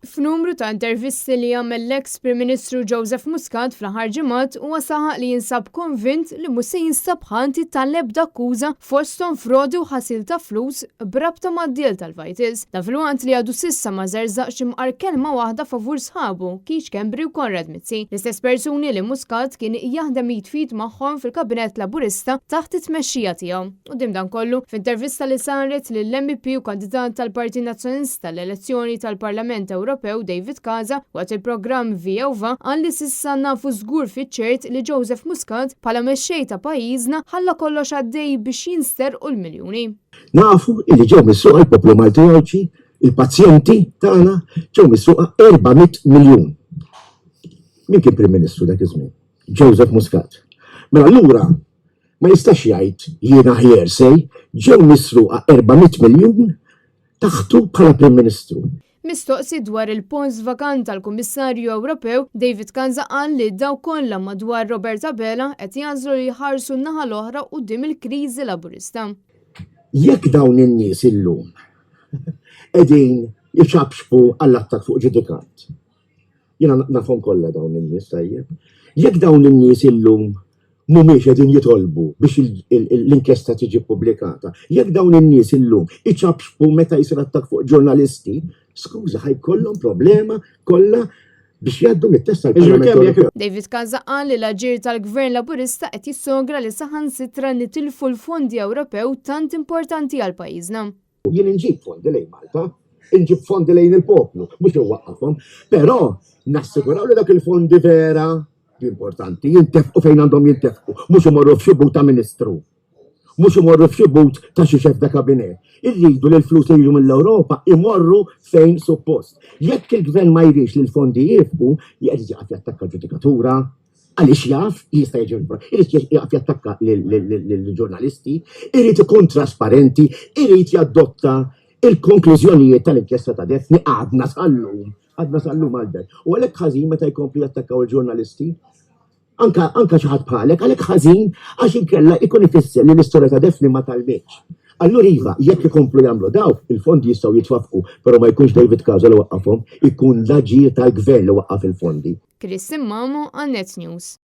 F'numru ta' intervisti li għamel l-ex Prim Ministru Joseph Muscat fl-aħħar ġimgħat huwa saħaq li jinsab konvint li mhux se jinstab ħanti tal-ebda akkuża fosthom frodi u ħasil ta' flus b'rabta mad-deal tal-Vitis. Ta' filwant li għadu sissa ma żerżaqx imqar kelma waħda favur sħabu Keith Schembri u Konrad Mizzi. L-istess persuni li Muscat kien jaħdem jitfid magħhom fil-Kabinett Laburista taħt it-tmexxija tiegħu. Quddiem dan kollu, f'intervista li saret lill-MP u kandidat tal-Partit Nazzjonalista l-elezzjoni tal-Parlament Ewropew David Casa waqt il-programm Vjewva qal li s'issa nafu żgur fiċ-ċert li Joseph Muscat bħala mexxej ta' pajjiżna ħalla kollox għaddej biex jinsterqu l-miljuni. Nafu li ġew missuqa l-poplu Malti, il-pazjenti tagħna ġew missuqa 400 miljun. Min kien Prim Ministru dak iż-żmien? Joseph Muscat. Mela allura ma jistax jgħid jiena hearsay ġew misruqa 400 miljun taħtu bħala Prim Ministru. Mistoqsi dwar il-post vakant tal-Kummissarju Ewropew, David Kanza qal li daw kollha madwar Roberta Bela qed jażlu li jħarsu n-naħa l-oħra quddiem il-kriżi laburista. Jekk dawn in-nies illum qegħdin jiċabxbu għall-attak fuq ġudikat. Jiena nafhom kollha dawn in-nies tajjeb. Jekk dawn in-nies illum mhumiex qegħdin jitolbu biex l-inkjesta tiġi pubblikata. Jekk dawn in-nies illum iċabxbu meta jsir attak fuq ġurnalisti, skuża ħajkollhom problema kollha biex jgħaddu mit-test tal-Parlament. David Kanza qal li l-aġir tal-Gvern Laburista qed jissogra li saħansitra nitilfu l-fondi Ewropew tant importanti għal pajjiżna. Jien inġib fondi lejn Malta, inġib fondi lejn il-poplu, mhux iwaqqafhom, però nassiguraw li dak il-fondi vera importanti, jintefqu fejn għandhom jintefqu, mhux imorru f'xi but ta' Ministru, mhux imorru f'xi but ta' xi xef ta' kabinet. Irridu li l-flus li jiġu mill-Ewropa imorru fejn suppost. Jekk il-Gvern ma jrix li l-fondi jifqu, jqed jaqaf jattakka ġudikatura, għaliex jaf jista' irid jaqaf jattakka lill-ġurnalisti, irid ikun trasparenti, irid jadotta il-konklużjonijiet tal-inkjesta ta' Defni għadna sal-lum għalbert. U għalhekk ħażin meta jkomplu jattakkaw il-ġurnalisti. Anka xi ħadd bħalek, għalhekk ħażin għax inkella ikun ifisser li l-istorja ta' Defni ma talmitx. Allura iva, jekk ikomplu jagħmlu dawk, il-fondi jistgħu jitwafqu, però ma jkunx David Casa li waqqafhom, ikun l-aġir tal-Gvern li waqqaf il-fondi. Chris Simmamo għan Net News.